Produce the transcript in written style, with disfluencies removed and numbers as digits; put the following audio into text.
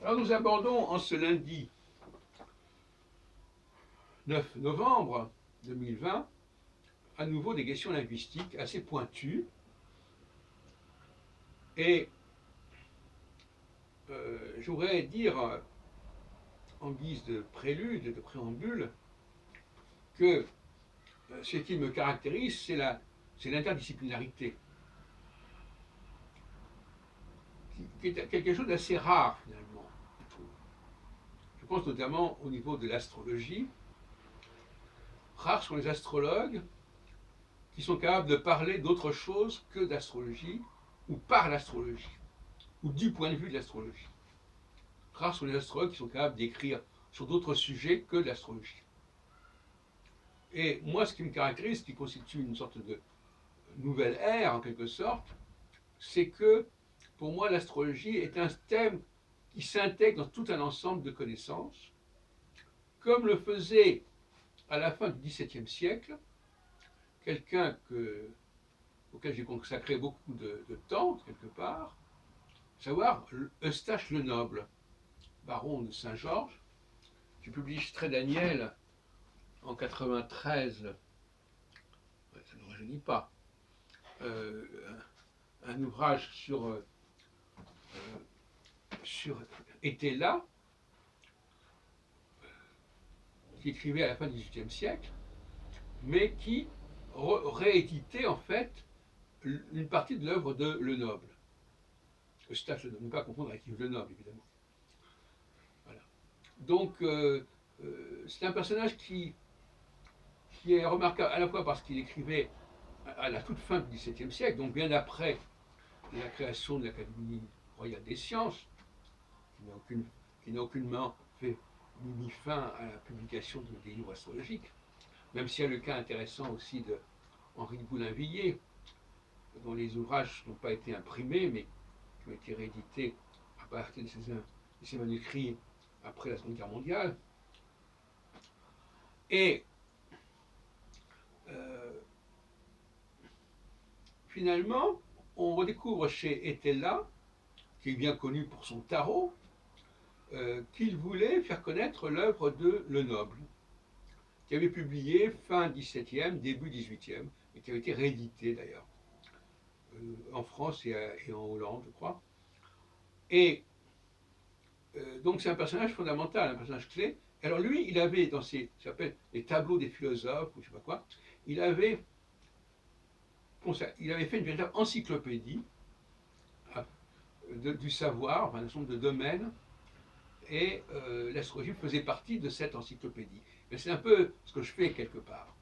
Alors nous abordons en ce lundi 9 novembre 2020 à nouveau des questions linguistiques assez pointues et je voudrais dire en guise de prélude, de préambule, que ce qui me caractérise, c'est l'interdisciplinarité, qui est quelque chose d'assez rare finalement, je trouve. Je pense notamment au niveau de l'astrologie. Rares sont les astrologues qui sont capables de parler d'autre chose que d'astrologie, ou par l'astrologie, ou du point de vue de l'astrologie. Rares sont les astrologues qui sont capables d'écrire sur d'autres sujets que l'astrologie. Et moi, ce qui me caractérise, ce qui constitue une sorte de nouvelle ère, en quelque sorte, c'est que, pour moi, l'astrologie est un thème qui s'intègre dans tout un ensemble de connaissances, comme le faisait, à la fin du XVIIe siècle, quelqu'un auquel j'ai consacré beaucoup de temps, quelque part, savoir Eustache le Noble, baron de Saint-Georges, qui publie Trait Daniel en 93, ça ne rajeunit pas, euh, un ouvrage sur était là, qui écrivait à la fin du XVIIIe siècle, mais qui rééditait en fait une partie de l'œuvre de Le Noble. Eustache le Noble, ne pas confondre avec Yves Le Noble, évidemment. Voilà. Donc, c'est un personnage qui est remarquable à la fois parce qu'il écrivait à la toute fin du XVIIe siècle, donc bien après la création de l'Académie royale des sciences, qui n'a aucunement mis fin à la publication des livres astrologiques, même s'il y a le cas intéressant aussi de Henri de Boulainvilliers, dont les ouvrages n'ont pas été imprimés, mais qui ont été réédités à partir de ses manuscrits après la Seconde Guerre mondiale. Et finalement, on redécouvre chez Etella, qui est bien connu pour son tarot, qu'il voulait faire connaître l'œuvre de Le Noble, qui avait publié fin XVIIe, début XVIIIe, et qui avait été réédité d'ailleurs, en France et en Hollande, je crois. Et donc c'est un personnage fondamental, un personnage clé. Alors lui, il avait dans ça s'appelle les tableaux des philosophes, ou je ne sais pas quoi, il avait fait une véritable encyclopédie du savoir, enfin, un certain nombre de domaines, et l'astrologie faisait partie de cette encyclopédie. Mais c'est un peu ce que je fais quelque part.